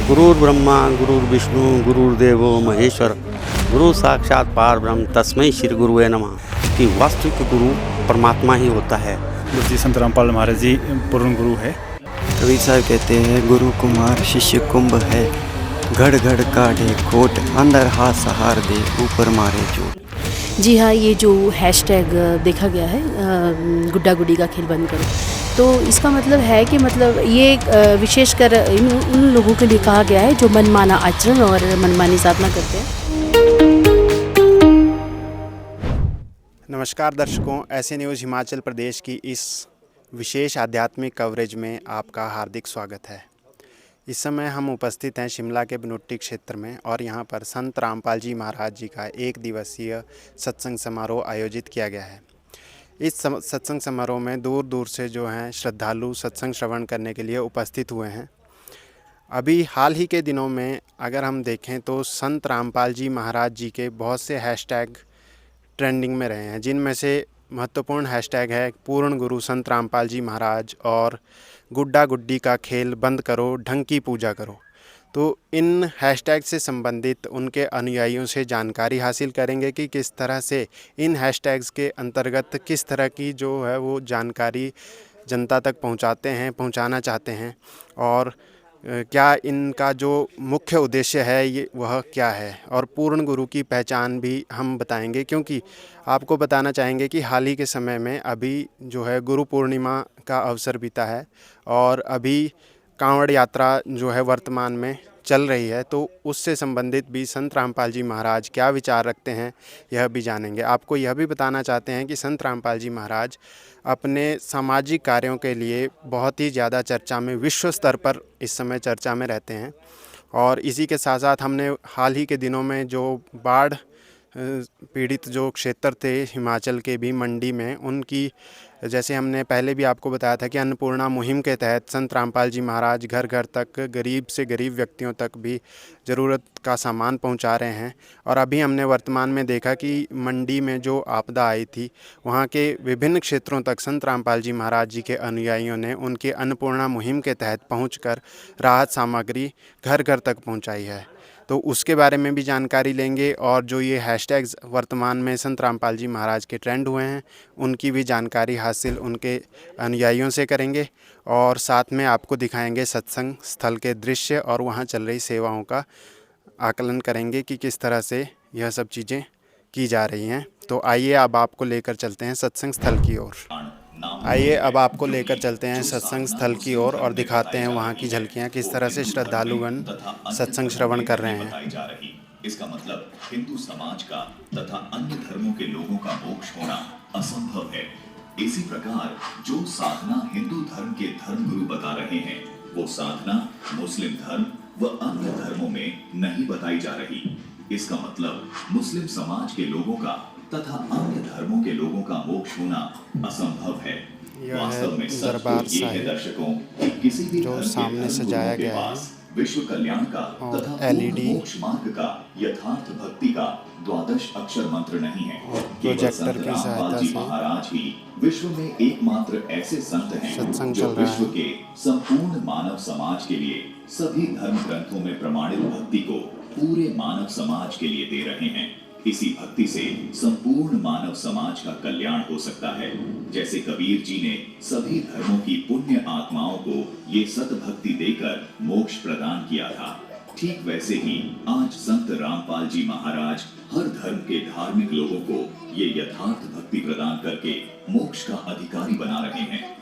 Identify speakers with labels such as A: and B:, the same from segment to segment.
A: गुरुर्ब्रह्मा गुरुर्विष्णु गुरुर्देवो महेश्वर गुरु साक्षात पार ब्रह्म तस्मै श्री गुरुवे नमः। कि वास्तविक गुरु परमात्मा ही होता है।
B: जी संत रामपाल महाराज जी पूर्ण गुरु है।
C: कबीर साहब कहते हैं गुरु कुमार शिष्य कुंभ है, घड़ घड़ काढ़े खोट, अंदर हाथ सहार दे ऊपर मारे चोट।
D: जी हाँ, ये जो हैशटैग देखा गया है गुड्डा गुड्डी का खेल बंद करो, तो इसका मतलब है कि ये विशेषकर उन लोगों के लिए कहा गया है जो मनमाना आचरण और मनमानी साधना करते हैं।
E: नमस्कार दर्शकों, ऐसे न्यूज़ हिमाचल प्रदेश की इस विशेष आध्यात्मिक कवरेज में आपका हार्दिक स्वागत है। इस समय हम उपस्थित हैं शिमला के बनोटी क्षेत्र में और यहाँ पर संत रामपाल जी महाराज जी का 1 दिवसीय सत्संग समारोह आयोजित किया गया है। इस सत्संग समारोह में दूर दूर से जो हैं श्रद्धालु सत्संग श्रवण करने के लिए उपस्थित हुए हैं। अभी हाल ही के दिनों में अगर हम देखें तो संत रामपाल जी महाराज जी के बहुत से हैशटैग ट्रेंडिंग में रहे हैं, जिनमें से महत्वपूर्ण हैशटैग है पूर्ण गुरु संत रामपाल जी महाराज और गुड्डा गुड्डी का खेल बंद करो, ढंग की पूजा करो। तो इन हैशटैग से संबंधित उनके अनुयायियों से जानकारी हासिल करेंगे कि किस तरह से इन हैशटैग्स के अंतर्गत किस तरह की जो है वो जानकारी जनता तक पहुंचाना चाहते हैं और क्या इनका जो मुख्य उद्देश्य है ये वह क्या है, और पूर्ण गुरु की पहचान भी हम बताएंगे। क्योंकि आपको बताना चाहेंगे कि हाल ही के समय में अभी जो है गुरु पूर्णिमा का अवसर बीता है और अभी कांवड़ यात्रा जो है वर्तमान में चल रही है, तो उससे संबंधित भी संत रामपाल जी महाराज क्या विचार रखते हैं यह भी जानेंगे। आपको यह भी बताना चाहते हैं कि संत रामपाल जी महाराज अपने सामाजिक कार्यों के लिए बहुत ही ज़्यादा चर्चा में, विश्व स्तर पर इस समय चर्चा में रहते हैं। और इसी के साथ साथ हमने हाल ही के दिनों में जो बाढ़ पीड़ित जो क्षेत्र थे हिमाचल के भी मंडी में, उनकी जैसे हमने पहले भी आपको बताया था कि अन्नपूर्णा मुहिम के तहत संत रामपाल जी महाराज घर घर तक, गरीब से गरीब व्यक्तियों तक भी ज़रूरत का सामान पहुंचा रहे हैं। और अभी हमने वर्तमान में देखा कि मंडी में जो आपदा आई थी, वहां के विभिन्न क्षेत्रों तक संत रामपाल जी महाराज जी के अनुयायियों ने उनके अन्नपूर्णा मुहिम के तहत पहुंचकर राहत सामग्री घर घर तक पहुँचाई है। तो उसके बारे में भी जानकारी लेंगे और जो ये हैशटैग्स वर्तमान में संत रामपाल जी महाराज के ट्रेंड हुए हैं उनकी भी जानकारी हासिल उनके अनुयायियों से करेंगे। और साथ में आपको दिखाएंगे सत्संग स्थल के दृश्य और वहाँ चल रही सेवाओं का आकलन करेंगे कि किस तरह से यह सब चीज़ें की जा रही हैं। तो आइए अब आपको लेकर चलते हैं सत्संग स्थल की ओर। सत्संग स्थल की ओर और दिखाते हैं वहाँ की झलकियाँ, किस तरह से श्रद्धालुगण सत्संग श्रवण कर रहे हैं।
F: इसका मतलब हिंदू समाज का तथा अन्य धर्मों के लोगों का मोक्ष होना असंभव है। इसी प्रकार जो साधना हिंदू धर्म के धर्मगुरु बता रहे हैं, वो साधना मुस्लिम धर्म व अन्य धर्मों में नहीं बताई जा रही। इसका मतलब मुस्लिम समाज के लोगों का तथा अन्य धर्मों के लोगों का मोक्ष होना असंभव है। वास्तव में सच तो ये है दर्शकों कि किसी भी
E: जो सामने सजाया गया है
F: विश्व कल्याण का तथा मोक्ष मार्ग का यथार्थ भक्ति का 12 अक्षर मंत्र नहीं है। केवल संत रामपाल जी महाराज ही विश्व में एकमात्र ऐसे संत हैं जो विश्व के संपूर्ण मानव समाज के लिए सभी धर्म ग्रंथों में प्रमाणित भक्ति को पूरे मानव समाज के लिए दे रहे हैं। इसी भक्ति से संपूर्ण मानव समाज का कल्याण हो सकता है। जैसे कबीर जी ने सभी धर्मों की पुण्य आत्माओं को ये सतभक्ति देकर मोक्ष प्रदान किया था, ठीक वैसे ही आज संत रामपाल जी महाराज हर धर्म के धार्मिक लोगों को ये यथार्थ भक्ति प्रदान करके मोक्ष का अधिकारी बना रहे हैं।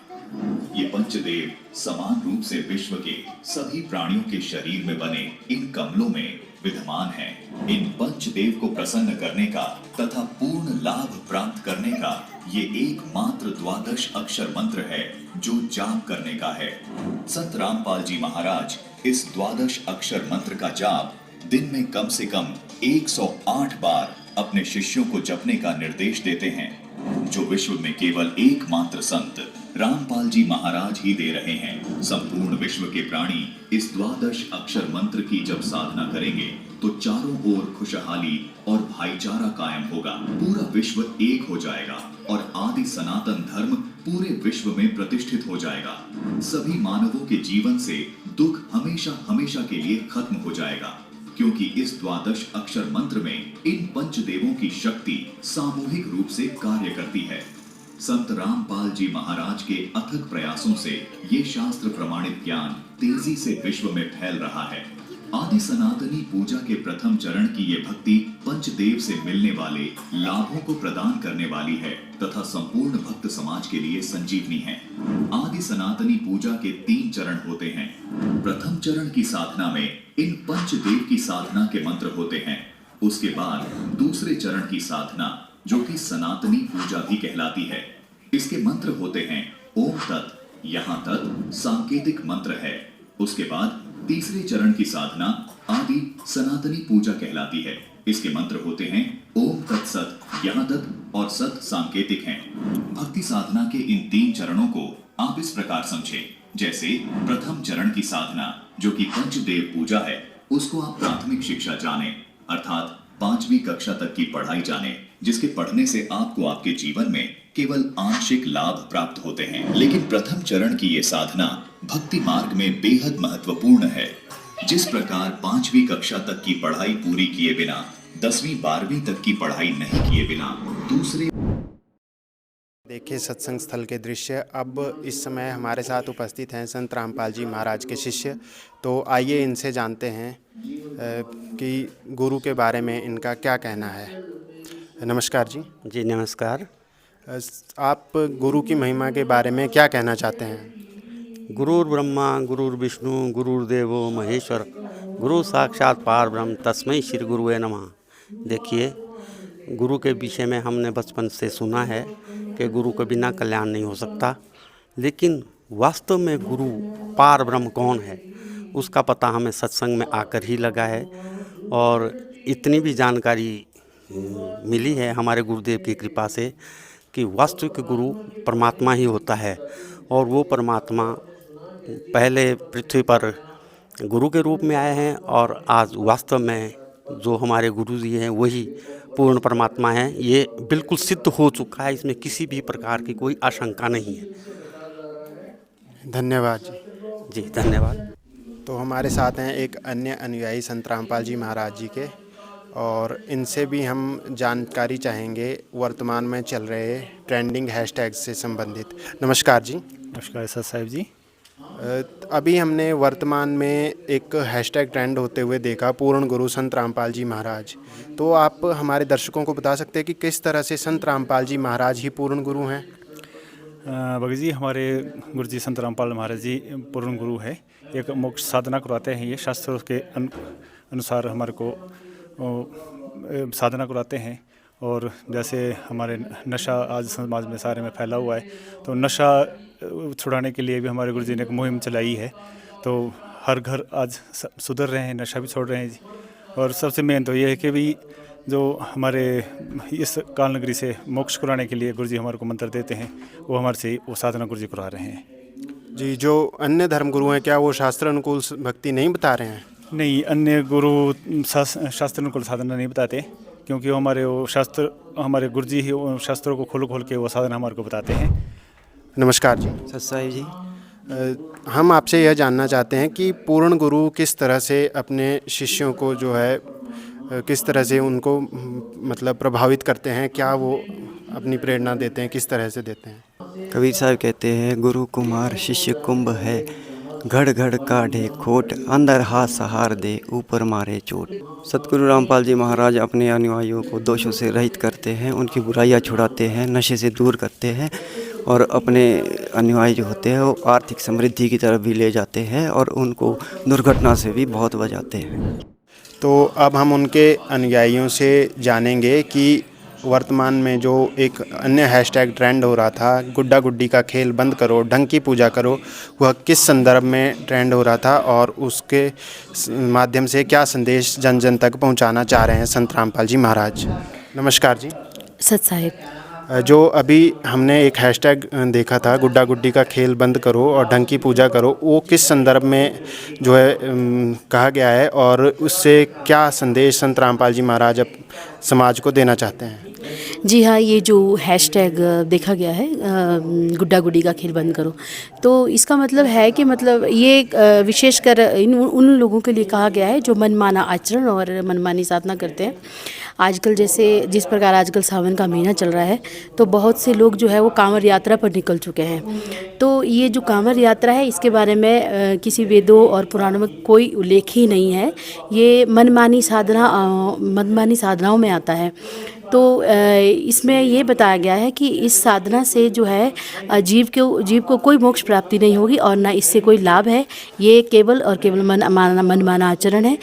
F: ये पंचदेव समान रूप से विश्व के सभी प्राणियों के शरीर में बने इन कमलों में विद्यमान है। इन पंचदेव को प्रसन्न करने का तथा पूर्ण लाभ प्राप्त करने का ये एकमात्र 12 अक्षर मंत्र है जो जाप करने का है। संत रामपाल जी महाराज इस 12 अक्षर मंत्र का जाप दिन में कम से कम 108 बार अपने शिष्यों को जपने का निर्देश देते हैं, जो विश्व में केवल एकमात्र संत रामपाल जी महाराज ही दे रहे हैं। संपूर्ण विश्व के प्राणी इस 12 अक्षर मंत्र की जब साधना करेंगे तो चारों ओर खुशहाली और भाईचारा कायम होगा। पूरा विश्व एक हो जाएगा और आदि सनातन धर्म पूरे विश्व में प्रतिष्ठित हो जाएगा। सभी मानवों के जीवन से दुख हमेशा हमेशा के लिए खत्म हो जाएगा, क्योंकि इस द्वादश अक्षर मंत्र में इन पंचदेवों की शक्ति सामूहिक रूप से कार्य करती है। संत रामपाल जी महाराज के अथक प्रयासों से ये शास्त्र प्रमाणित ज्ञान तेजी से विश्व में फैल रहा है। आदि सनातनी पूजा के प्रथम चरण की ये भक्ति पंचदेव से मिलने वाले लाभों को प्रदान करने वाली है तथा संपूर्ण भक्त समाज के लिए संजीवनी है। आदि सनातनी पूजा के 3 चरण होते हैं। प्रथम चरण की साधना में इन पंचदेव की साधना के मंत्र होते हैं। उसके बाद दूसरे चरण की साधना, जो कि सनातनी पूजा भी कहलाती है, इसके मंत्र होते हैं ओम तत्, यहाँ तत् सांकेतिक मंत्र है। उसके बाद तीसरे चरण की साधना आदि सनातनी पूजा कहलाती है। इसके मंत्र होते हैं ओम तत्सत, यहाँ तत् और सत सांकेतिक हैं। भक्ति साधना के इन 3 चरणों को आप इस प्रकार समझें, जैसे प्रथम चरण की साधना, जो कि पंचदेव पूजा है, उसको आप प्राथमिक शिक्षा जाने, अर्थात 5वीं कक्षा तक की पढ़ाई जाने, जिसके पढ़ने से आपको आपके जीवन में केवल आंशिक लाभ प्राप्त होते हैं। लेकिन प्रथम चरण की ये साधना भक्ति मार्ग में बेहद महत्वपूर्ण है। जिस प्रकार 5वीं कक्षा तक की पढ़ाई पूरी किए बिना 10वीं 12वीं तक की पढ़ाई नहीं किए बिना दूसरे।
E: देखिए सत्संग स्थल के दृश्य। अब इस समय हमारे साथ उपस्थित हैं संत रामपाल जी महाराज के शिष्य। तो आइए इनसे जानते हैं कि गुरु के बारे में इनका क्या कहना है। नमस्कार जी।
A: जी नमस्कार।
E: आप गुरु की महिमा के बारे में क्या कहना चाहते हैं?
A: गुरुर् ब्रह्मा गुरुर्विष्णु गुरुर्देवो महेश्वर, गुरु साक्षात पार ब्रह्म तस्मै श्री गुरुवे नमः। देखिए, गुरु के विषय में हमने बचपन से सुना है कि गुरु के बिना कल्याण नहीं हो सकता, लेकिन वास्तव में गुरु पार ब्रह्म कौन है उसका पता हमें सत्संग में आकर ही लगा है। और इतनी भी जानकारी मिली है हमारे गुरुदेव की कृपा से कि वास्तविक गुरु परमात्मा ही होता है। और वो परमात्मा पहले पृथ्वी पर गुरु के रूप में आए हैं और आज वास्तव में जो हमारे गुरु जी हैं वही पूर्ण परमात्मा है। ये बिल्कुल सिद्ध हो चुका है, इसमें किसी भी प्रकार की कोई आशंका नहीं है।
E: धन्यवाद जी।
A: जी धन्यवाद।
E: तो हमारे साथ हैं एक अन्य अनुयायी संत रामपाल जी महाराज जी के, और इनसे भी हम जानकारी चाहेंगे वर्तमान में चल रहे ट्रेंडिंग हैशटैग से संबंधित। नमस्कार जी।
B: नमस्कार सर साहिब जी।
E: अभी हमने वर्तमान में एक हैशटैग ट्रेंड होते हुए देखा, पूर्ण गुरु संत रामपाल जी महाराज। तो आप हमारे दर्शकों को बता सकते हैं कि किस तरह से संत रामपाल जी महाराज ही पूर्ण गुरु हैं?
B: भगत जी, हमारे गुरु जी संत रामपाल महाराज जी पूर्ण गुरु है। एक मोक्ष साधना करवाते हैं, ये शास्त्रों के अनुसार हमारे को साधना कराते हैं। और जैसे हमारे नशा आज समाज में सारे में फैला हुआ है, तो नशा छुड़ाने के लिए भी हमारे गुरुजी ने एक मुहिम चलाई है। तो हर घर आज सुधर रहे हैं, नशा भी छोड़ रहे हैं जी। और सबसे मेन तो ये है कि भी जो हमारे इस काल नगरी से मोक्ष कराने के लिए गुरुजी हमारे को मंत्र देते हैं, वो हमारे से वो साधना गुरुजी करा रहे हैं
E: जी। जो अन्य धर्म गुरु हैं, क्या वो शास्त्र अनुकूल भक्ति नहीं बता रहे हैं?
B: नहीं, अन्य गुरु शास्त्र अनुकूल साधना नहीं बताते, क्योंकि वो शास्त्र हमारे गुरुजी ही शास्त्रों को खोल के वो साधना हमारे को बताते हैं।
E: नमस्कार जी।
C: सत साहिब जी।
E: हम आपसे यह जानना चाहते हैं कि पूर्ण गुरु किस तरह से अपने शिष्यों को जो है किस तरह से उनको मतलब प्रभावित करते हैं, क्या वो अपनी प्रेरणा देते हैं, किस तरह से देते हैं?
C: कबीर साहब कहते हैं, गुरु कुमार शिष्य कुंभ है, घड़ घड़ काढ़े खोट, अंदर हाथ सहार दे ऊपर मारे चोट। सतगुरु रामपाल जी महाराज अपने अनुयायियों को दोषों से रहित करते हैं, उनकी बुराइयां छुड़ाते हैं, नशे से दूर करते हैं और अपने अनुयायी जो होते हैं वो आर्थिक समृद्धि की तरफ भी ले जाते हैं और उनको दुर्घटना से भी बहुत बचाते हैं।
E: तो अब हम उनके अनुयायियों से जानेंगे कि वर्तमान में जो एक अन्य हैशटैग ट्रेंड हो रहा था, गुड्डा गुड्डी का खेल बंद करो, ढंग की पूजा करो, वह किस संदर्भ में ट्रेंड हो रहा था और उसके माध्यम से क्या संदेश जन जन तक पहुंचाना चाह रहे हैं संत रामपाल जी महाराज। नमस्कार जी।
D: सत साहिब।
E: जो अभी हमने एक हैशटैग देखा था, गुड्डा गुड्डी का खेल बंद करो और ढंग की पूजा करो, वो किस संदर्भ में जो है कहा गया है और उससे क्या संदेश संत रामपाल जी महाराज अब समाज को देना चाहते हैं?
D: जी हाँ, ये जो हैशटैग देखा गया है गुड्डा गुडी का खेल बंद करो, तो इसका मतलब है कि मतलब ये विशेषकर उन लोगों के लिए कहा गया है जो मनमाना आचरण और मनमानी साधना करते हैं। आजकल जैसे जिस प्रकार आजकल सावन का महीना चल रहा है, तो बहुत से लोग जो है वो कांवड़ यात्रा पर निकल चुके हैं। तो ये जो कांवड़ यात्रा है, इसके बारे में किसी वेदों और पुराणों में कोई उल्लेख ही नहीं है। ये मनमानी साधनाओं में आता है। तो इसमें ये बताया गया है कि इस साधना से जो है जीव को कोई मोक्ष प्राप्ति नहीं होगी और ना इससे कोई लाभ है। ये केवल और केवल मनमाना आचरण है।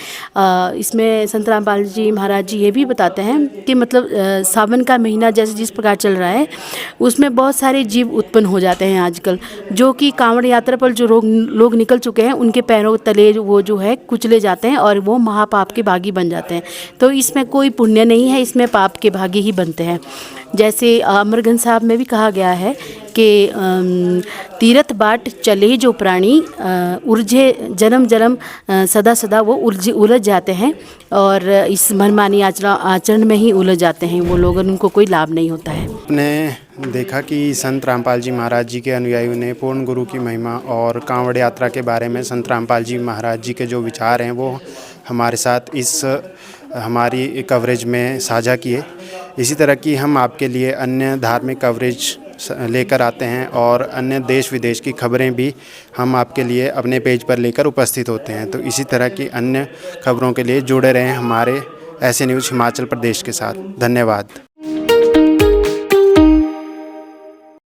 D: इसमें संत रामपाल जी महाराज जी ये भी बताते हैं कि मतलब सावन का महीना जैसे जिस प्रकार चल रहा है, उसमें बहुत सारे जीव उत्पन्न हो जाते हैं आजकल, जो कि कांवड़ यात्रा पर जो लोग निकल चुके हैं, उनके पैरों तले वो जो है कुचले जाते हैं और वो महापाप के भागी बन जाते हैं। तो इसमें कोई पुण्य नहीं है, इसमें पाप के भागी ही बनते हैं। जैसे अमरगंज साहब में भी कहा गया है कि तीरथ बाट चले जो प्राणी उलझे जन्म जन्म सदा सदा वो उलझ जाते हैं और इस मनमानी आचरण में ही उलझ जाते हैं वो लोग, उनको कोई लाभ नहीं होता है।
E: आपने देखा कि संत रामपाल जी महाराज जी के अनुयायियों ने पूर्ण गुरु की महिमा और कांवड़ यात्रा के बारे में संत रामपाल जी महाराज जी के जो विचार हैं वो हमारे साथ इस हमारी कवरेज में साझा किए। इसी तरह की हम आपके लिए अन्य धार्मिक कवरेज लेकर आते हैं और अन्य देश विदेश की खबरें भी हम आपके लिए अपने पेज पर लेकर उपस्थित होते हैं। तो इसी तरह की अन्य खबरों के लिए जुड़े रहें हमारे ऐसे न्यूज़ हिमाचल प्रदेश के साथ। धन्यवाद।